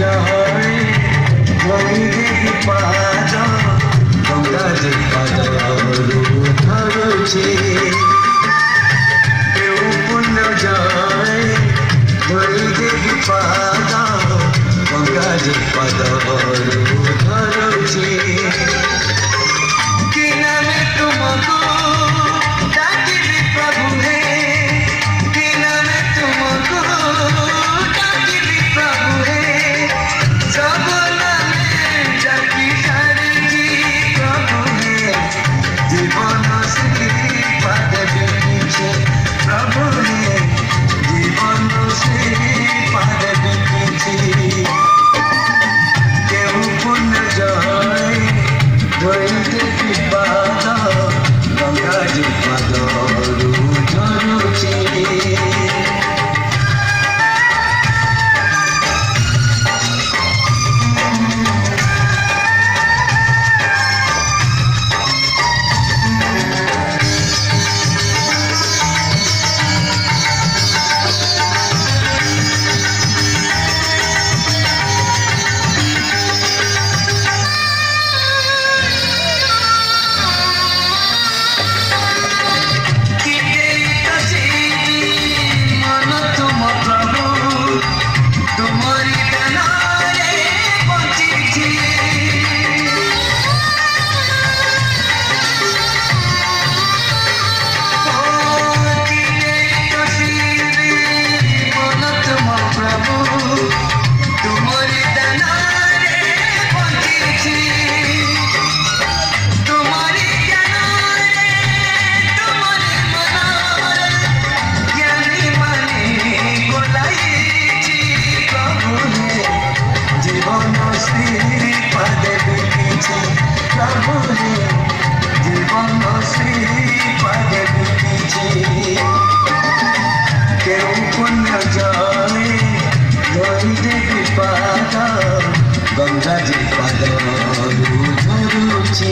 জয় ধরি দেবী পাদ গঙ্গা যে পাদ ধরুছে কেউ পুণ্য জয় ধরি দেবী পাদ গঙ্গা যে পাদ ধরুছে কি নামে তোমাকে ডাকিবি প্রভু হে কি নামে তোমাকে ডাকিবি প্রভু হে সব নামে ডাকি সারিছি প্রভু হে জীবন শ্রী পাদ দেখিছে প্রভু হে জীবন শ্রী পাদ দেখিছে কেউ পুণ্য জয় ধরিতে পাদ গঙ্গা যে পাদ ধরুছে জীবন শ্রী পাদ দেখিছে কেউ পুণ্য জয় ধরি দেবী পাদ গঙ্গা যে পাদ ধরুছে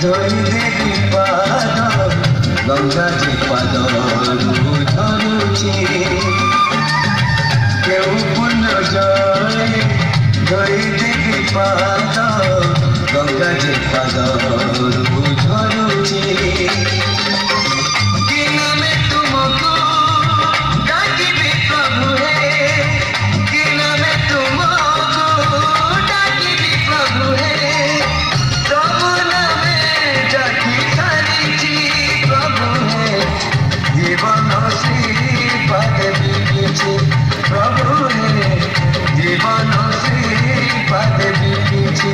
ধরি দেবী পাদ গঙ্গা যে পাদ ধরুছে কেউ পুণ্য জয় ধরি দেবী পাদ গঙ্গা যে পাদ ধরুছে কি নামে তোমাকে ডাকিবি প্রভু হে কি নামে তোমাকে ডাকিবি প্রভু হে জীবন শ্রী পাদ দেখিছে প্রভু হে জীবন শ্রী পাদ দেখিছে